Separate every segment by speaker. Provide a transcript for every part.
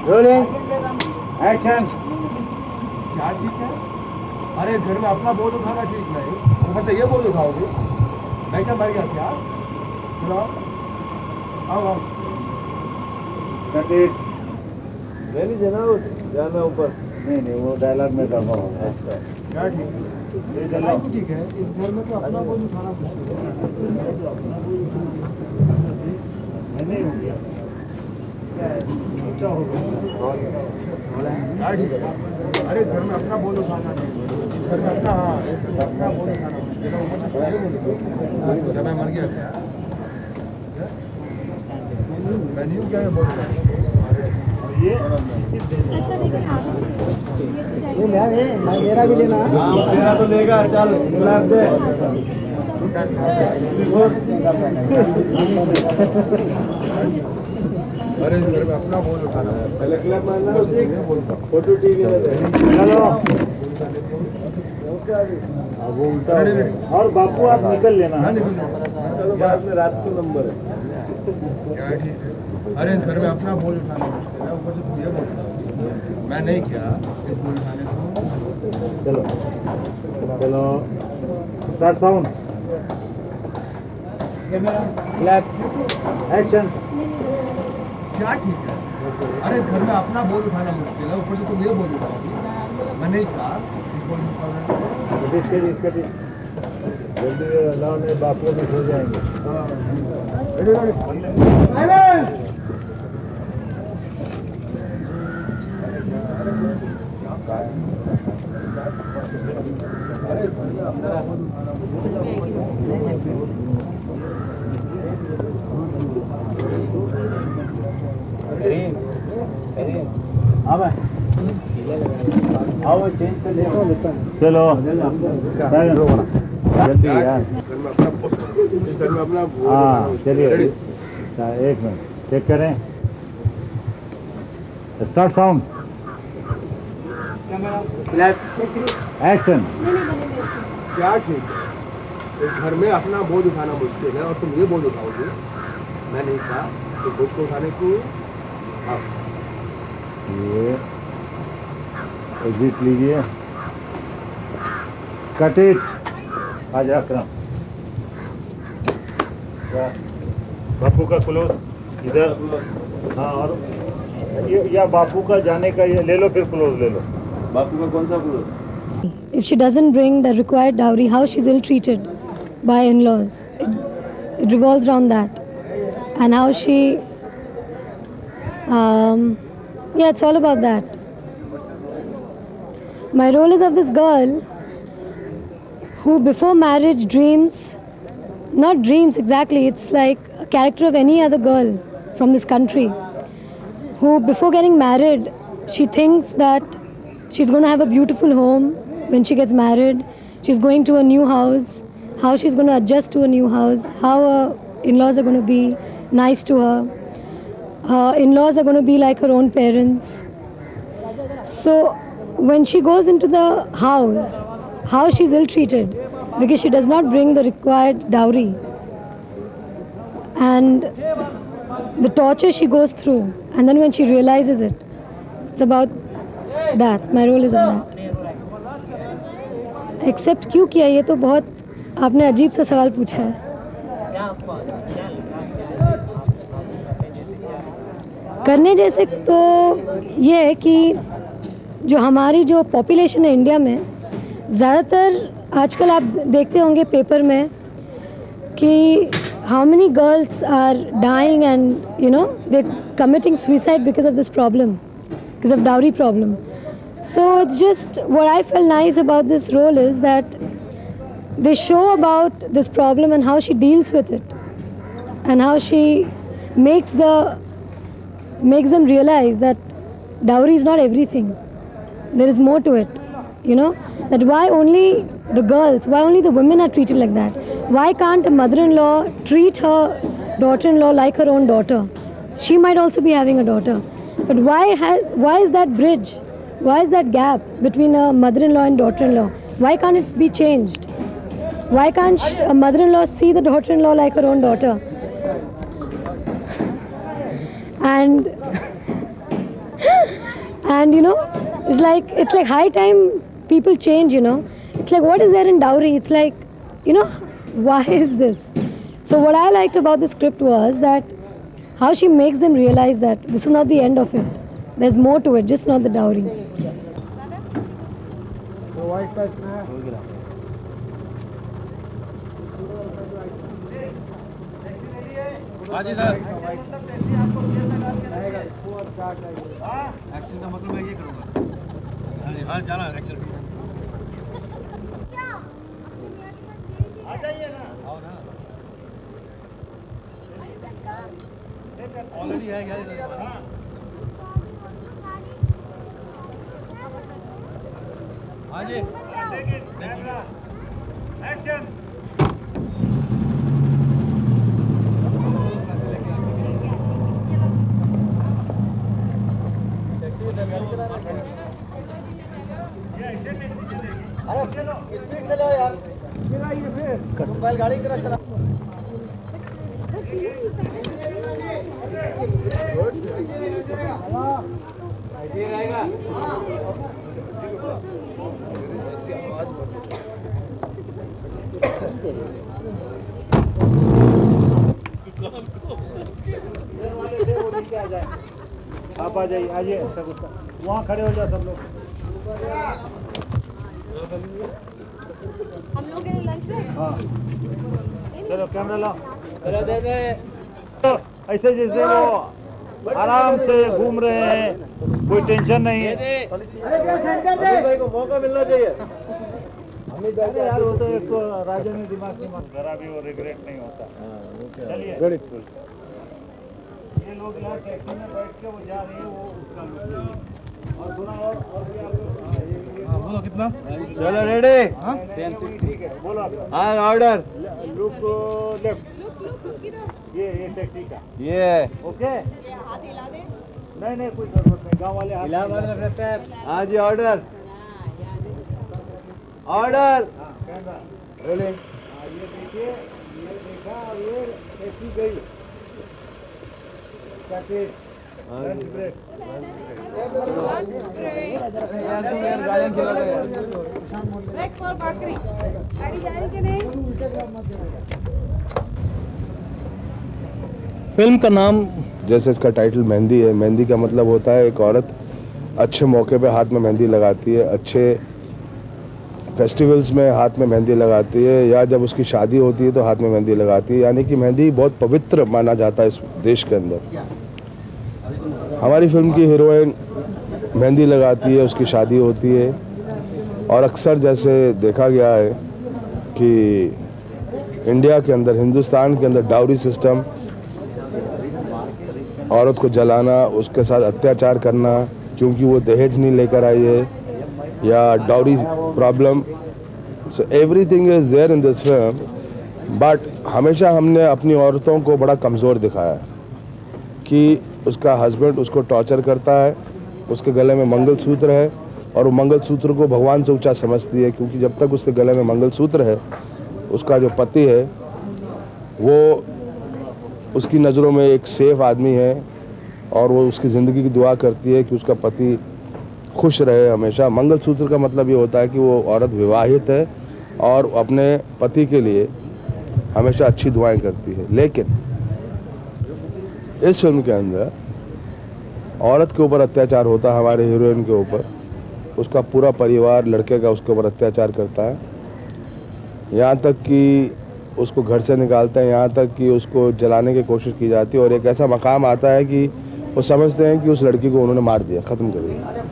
Speaker 1: Rolling action.
Speaker 2: क्या ठीक है? अरे घर में अपना बोझ उठाना ठीक नहीं, ऊपर से ये बोझ उठाओगे? मैं क्या मर गया क्या? चलो आओ आओ।
Speaker 1: Cut it.
Speaker 3: नहीं नहीं जनाब जाना ऊपर।
Speaker 1: नहीं वो डायलॉग में करना होगा।
Speaker 3: अच्छा
Speaker 2: क्या ठीक है?
Speaker 1: ये डायलॉग
Speaker 2: ठीक है, इस घर में तो अपना बोझ उठाना मुश्किल है।
Speaker 1: नहीं हो गया।
Speaker 2: क्या ठीक है? अरे इस घर में अपना बोझ उठाना नहीं, इस घर में अपना हाँ इस घर में अपना बोझ उठाना मुश्किल है। ऊपर से ये बोलो क्या मैं मर गया क्या? मैं नहीं हूँ क्या ये बोझ उठाना?
Speaker 1: ये
Speaker 4: अच्छा लेकिन
Speaker 1: मैं मेरा भी लेना।
Speaker 3: तेरा तो लेगा चल गुलाब दे।
Speaker 2: अरे इस घर में अपना बोझ उठाना
Speaker 3: पहले क्लब मारना उसी
Speaker 2: मैं बोलता हूँ।
Speaker 3: फोटो टीवी में दे।
Speaker 1: चलो
Speaker 3: अब वो उल्टा
Speaker 2: अरे,
Speaker 3: हो
Speaker 2: अरे,
Speaker 3: गया।
Speaker 1: और बापू आप निकल लेना।
Speaker 2: ना निकल
Speaker 3: चलो बाद में रात को नंबर है।
Speaker 2: क्या ठीक है? अरे इस घर में अपना बोझ उठाना मुश्किल है, ऊपर से तुम ये बोलता मैं नहीं किया इस बोझ उठाने को।
Speaker 1: चलो चलो स्टार्ट साउंड क्लैप एक्शन।
Speaker 2: क्या ठीक है? अरे इस घर में अपना बोझ उठाना मुश्किल है, ऊपर से तुम ये बोझ उठाओगी? मैं नहीं कहा इस बोझ उठाना।
Speaker 3: जल्दी अल्लाह ने बापू भी सो जाएंगे।
Speaker 2: अरे, अरे,
Speaker 1: आओ चेंज कर ले। चलो जल्दी यार।
Speaker 2: घर में अपना बोझ- इस घर में अपना बोझ
Speaker 1: हाँ
Speaker 2: उठाना मुश्किल
Speaker 1: चलिए
Speaker 2: है। रेडी?
Speaker 1: एक मिनट चेक करें। Start sound action.
Speaker 2: क्या ठीक है? इस घर में अपना बोझ उठाना मुश्किल है और तुम ये बोझ उठाओगे? मैं नहीं कहा तो बोझ को उठाने को। हाँ
Speaker 1: ये एग्जिट लीजिए। Cut it. आज अक्रम बापू का क्लोज इधर। हाँ और ये या बापू का जाने का ये ले लो, फिर क्लोज ले लो।
Speaker 3: बापू का कौन सा close?
Speaker 4: if she doesn't bring the required dowry, how she's ill-treated by in-laws. It revolves around that. And how she, yeah, it's all about that. My role is of this girl who before marriage dreams, not dreams exactly, it's like a character of any other girl from this country, who before getting married, she thinks that she's going to have a beautiful home. When she gets married, she's going to a new house, how she's going to adjust to a new house, how her in-laws are going to be nice to her. Her in-laws are going to be like her own parents. So when she goes into the house, how she's ill-treated because she does not bring the required dowry. And the torture she goes through, and then when she realizes it, it's about that. My role is of that. Except क्यों किया, ये तो बहुत आपने अजीब सा सवाल पूछा है। करने जैसे तो ये है कि जो हमारी जो पॉपुलेशन है इंडिया में, ज़्यादातर आजकल आप देखते होंगे पेपर में कि how many girls are dying and you know they committing suicide because of this problem, because of dowry problem. So it's just what I felt nice about this role is that they show about this problem and how she deals with it, and how she makes them realize that dowry is not everything. There is more to it, you know, that why only the girls, why only the women are treated like that. Why can't a mother-in-law treat her daughter-in-law like her own daughter? She might also be having a daughter, but why is that bridge? Why is that gap between a mother-in-law and daughter-in-law? Why can't it be changed? Why can't a mother-in-law see the daughter-in-law like her own daughter? and and it's like high time people change. It's like, what is there in dowry? It's like, why is this? So what I liked about the script was that how she makes them realize that this is not the end of it. There's more to it, just not the dowry.
Speaker 3: हाँ जी sir action का मतलब मैं ये करूँगा हाँ जाना action
Speaker 1: आ जाइए ना
Speaker 3: आओ ना ऑलरेडी है क्या हाँ जी
Speaker 1: एक्शन
Speaker 2: गाड़ी की तरह चला
Speaker 1: आप आ जाइए आइए सब उसका वहाँ खड़े हो जाओ सब लोग
Speaker 5: हम लोग के लंच ब्रेक
Speaker 1: हाँ चलो कैमरा लाओ ऐसे जैसे वो आराम से घूम रहे हैं कोई टेंशन नहीं है
Speaker 3: भाई को मौका मिलना चाहिए
Speaker 1: अरे यार वो तो एक तो राजा ने दिमाग की मत जरा भी वो रिग्रेट नहीं होता चलिए ये लोग यहाँ टैक्सी में बैठ के वो जा रहे हैं वो उसका लुक और थोड़ा और भी आप लोग
Speaker 3: बोलो कितना
Speaker 2: चलो रेडी
Speaker 1: ठीक है बोलो आप
Speaker 2: हाँ ऑर्डर
Speaker 1: लुक लेफ्ट ये टैक्सी का
Speaker 2: ये
Speaker 1: ओके
Speaker 5: हाथ हिला दे
Speaker 1: नहीं कोई जरूरत नहीं गांव वाले हाथ
Speaker 2: हाँ जी ऑर्डर ऑर्डर
Speaker 1: हाँ कैमरा
Speaker 2: रोलिंग
Speaker 1: ये देखिए ये देखा और ये टैक्सी गई लंच ब्रेक
Speaker 5: ब्रेक फॉर बाकरी गाड़ी जा रही कि नहीं
Speaker 2: फिल्म का नाम जैसे इसका टाइटल मेहंदी है मेहंदी का मतलब होता है एक औरत अच्छे मौके पे हाथ में मेहंदी लगाती है अच्छे फेस्टिवल्स में हाथ में मेहंदी लगाती है या जब उसकी शादी होती है तो हाथ में मेहंदी लगाती है यानी कि मेहंदी बहुत पवित्र माना जाता है इस देश के अंदर हमारी फिल्म की हीरोइन मेहंदी लगाती है उसकी शादी होती है और अक्सर जैसे देखा गया है कि इंडिया के अंदर हिंदुस्तान के अंदर डाउरी सिस्टम औरत को जलाना उसके साथ अत्याचार करना क्योंकि वो दहेज नहीं लेकर आई है या dowry problem so everything is there in this film but हमेशा हमने अपनी औरतों को बड़ा कमज़ोर दिखाया कि उसका हस्बैंड उसको टॉर्चर करता है उसके गले में मंगलसूत्र है और वो मंगलसूत्र को भगवान से ऊंचा समझती है क्योंकि जब तक उसके गले में मंगलसूत्र है उसका जो पति है वो उसकी नज़रों में एक सेफ आदमी है और वो उसकी ज़िंदगी की दुआ करती है कि उसका पति खुश रहे हमेशा मंगलसूत्र का मतलब ये होता है कि वो औरत विवाहित है और अपने पति के लिए हमेशा अच्छी दुआएं करती है लेकिन इस फिल्म के अंदर औरत के ऊपर अत्याचार होता है हमारे हीरोइन के ऊपर उसका पूरा परिवार लड़के का उसके ऊपर अत्याचार करता है यहाँ तक कि उसको घर से निकालते हैं यहाँ तक कि उसको जलाने की कोशिश की जाती है और एक ऐसा मकाम आता है कि वो समझते हैं कि उस लड़की को उन्होंने मार दिया ख़त्म कर दिया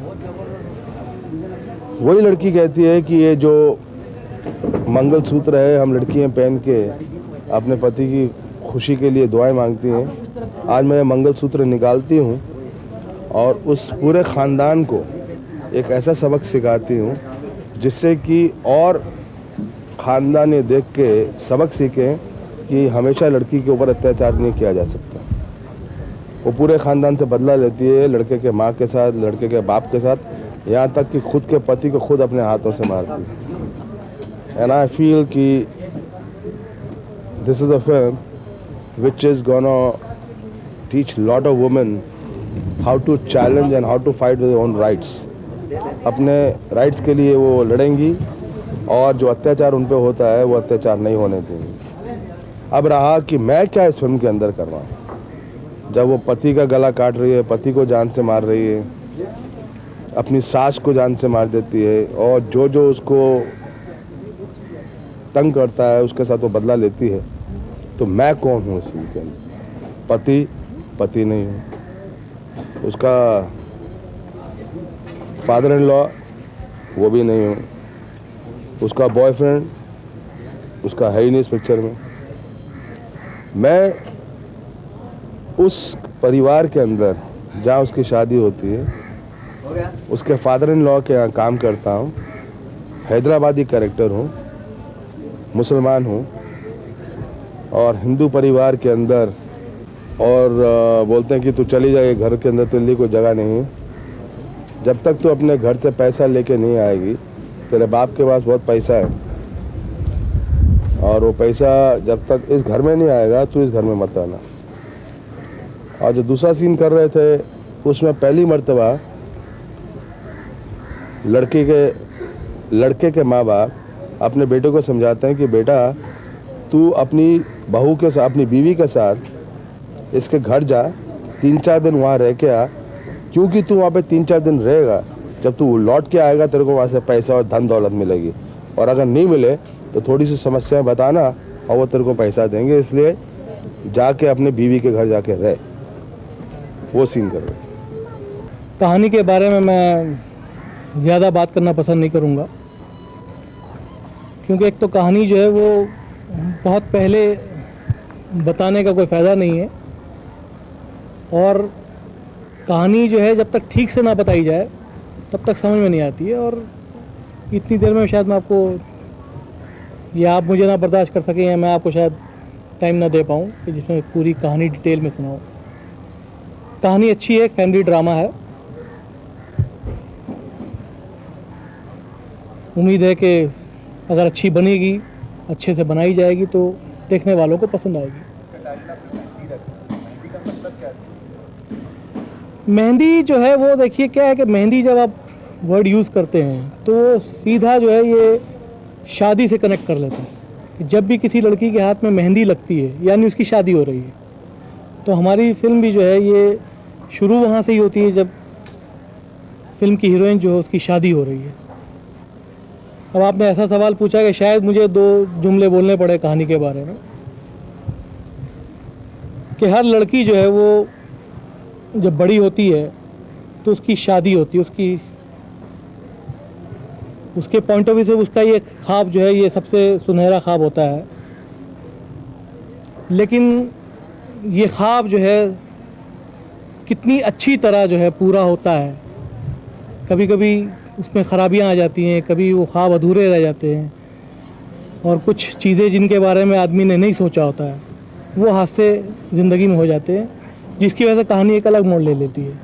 Speaker 2: वही लड़की कहती है कि ये जो मंगलसूत्र है हम लड़कियां पहन के अपने पति की खुशी के लिए दुआएं मांगती हैं आज मैं ये मंगलसूत्र निकालती हूँ और उस पूरे ख़ानदान को एक ऐसा सबक सिखाती हूँ जिससे कि और ख़ानदान ये देख के सबक सीखें कि हमेशा लड़की के ऊपर अत्याचार नहीं किया जा सकता वो पूरे ख़ानदान से बदला लेती है लड़के के माँ के साथ लड़के के बाप के साथ यहाँ तक कि खुद के पति को खुद अपने हाथों से मारती है एंड आई फील कि this is a film which is gonna teach lot of women how to challenge and how to fight with their own rights. अपने राइट्स के लिए वो लड़ेंगी और जो अत्याचार उन पे होता है वो अत्याचार नहीं होने देंगी। अब रहा कि मैं क्या इस फिल्म के अंदर कर रहा हूँ। जब वो पति का गला काट रही है, पति को जान से मार रही है, अपनी सास को जान से मार देती है और जो जो उसको तंग करता है उसके साथ वो बदला लेती है, तो मैं कौन हूँ इस फिल्म के अंदर? पति नहीं हूँ, उसका फादर इन लॉ वो भी नहीं हूँ, उसका बॉयफ्रेंड उसका है ही नहीं इस पिक्चर में। मैं उस परिवार के अंदर जहाँ उसकी शादी होती है उसके फादर इन लॉ के यहाँ काम करता हूँ। हैदराबादी कैरेक्टर हूँ, मुसलमान हूँ और हिंदू परिवार के अंदर, और बोलते हैं कि तू चली जाए घर के अंदर, तेरे लिए कोई जगह नहीं है। जब तक तू अपने घर से पैसा लेके नहीं आएगी, तेरे बाप के पास बहुत पैसा है और वो पैसा जब तक इस घर में नहीं आएगा तू इस घर में मत आना। और जो दूसरा सीन कर रहे थे उसमें पहली मर्तबा लड़के के माँ बाप अपने बेटे को समझाते हैं कि बेटा तू अपनी बहू के साथ, अपनी बीवी के साथ इसके घर जा, 3-4 दिन वहाँ रह के आ, क्योंकि तू वहाँ पे 3-4 दिन रहेगा, जब तू लौट के आएगा तेरे को वहाँ से पैसा और धन दौलत मिलेगी, और अगर नहीं मिले तो थोड़ी सी समस्याएं बताना और वो तेरे को पैसा देंगे, इसलिए जाके अपने बीवी के घर जाके रह। वो सीन कर रहे।
Speaker 6: कहानी के बारे में मैं ज़्यादा बात करना पसंद नहीं करूँगा, क्योंकि एक तो कहानी जो है वो बहुत पहले बताने का कोई फ़ायदा नहीं है, और कहानी जो है जब तक ठीक से ना बताई जाए तब तक समझ में नहीं आती है। और इतनी देर में शायद मैं आपको, या आप मुझे ना बर्दाश्त कर सकें या मैं आपको शायद टाइम ना दे पाऊँ कि जिसमें पूरी कहानी डिटेल में सुनाऊँ। कहानी अच्छी है, एक फैमिली ड्रामा है। उम्मीद है कि अगर अच्छी बनेगी, अच्छे से बनाई जाएगी तो देखने वालों को पसंद आएगी। मेहंदी जो है वो देखिए क्या है कि मेहंदी जब आप वर्ड यूज़ करते हैं तो वो सीधा जो है ये शादी से कनेक्ट कर लेते हैं कि जब भी किसी लड़की के हाथ में मेहंदी लगती है यानी उसकी शादी हो रही है। तो हमारी फिल्म भी जो है ये शुरू वहाँ से ही होती है जब फिल्म की हीरोइन जो है उसकी शादी हो रही है। अब आपने ऐसा सवाल पूछा कि शायद मुझे 2 जुमले बोलने पड़े कहानी के बारे में, कि हर लड़की जो है वो जब बड़ी होती है तो उसकी शादी होती है, उसके पॉइंट ऑफ व्यू से उसका ये ख्वाब जो है ये सबसे सुनहरा ख्वाब होता है। लेकिन ये ख्वाब जो है कितनी अच्छी तरह जो है पूरा होता है, कभी कभी उसमें ख़राबियाँ आ जाती हैं, कभी वो ख्वाब अधूरे रह जाते हैं, और कुछ चीज़ें जिनके बारे में आदमी ने नहीं सोचा होता है वो हादसे ज़िंदगी में हो जाते हैं, जिसकी वजह से कहानी एक अलग मोड़ ले लेती है।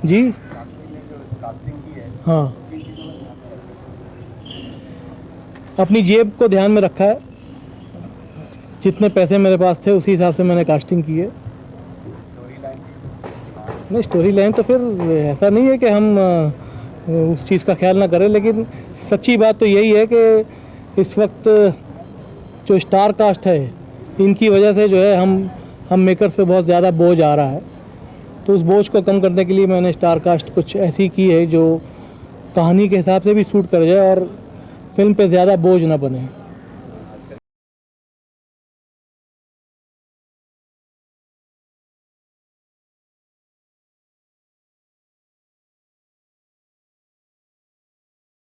Speaker 6: जी हाँ, अपनी जेब को ध्यान में रखा है, जितने पैसे मेरे पास थे उसी हिसाब से मैंने कास्टिंग की है। नहीं, स्टोरी लाइन तो फिर ऐसा नहीं है कि हम उस चीज़ का ख्याल ना करें, लेकिन सच्ची बात तो यही है कि इस वक्त जो स्टार कास्ट है इनकी वजह से जो है हम मेकर्स पे बहुत ज़्यादा बोझ आ रहा है। तो उस बोझ को कम करने के लिए मैंने स्टार कास्ट कुछ ऐसी की है जो कहानी के हिसाब से भी सूट कर जाए और फिल्म पे ज़्यादा बोझ ना बने।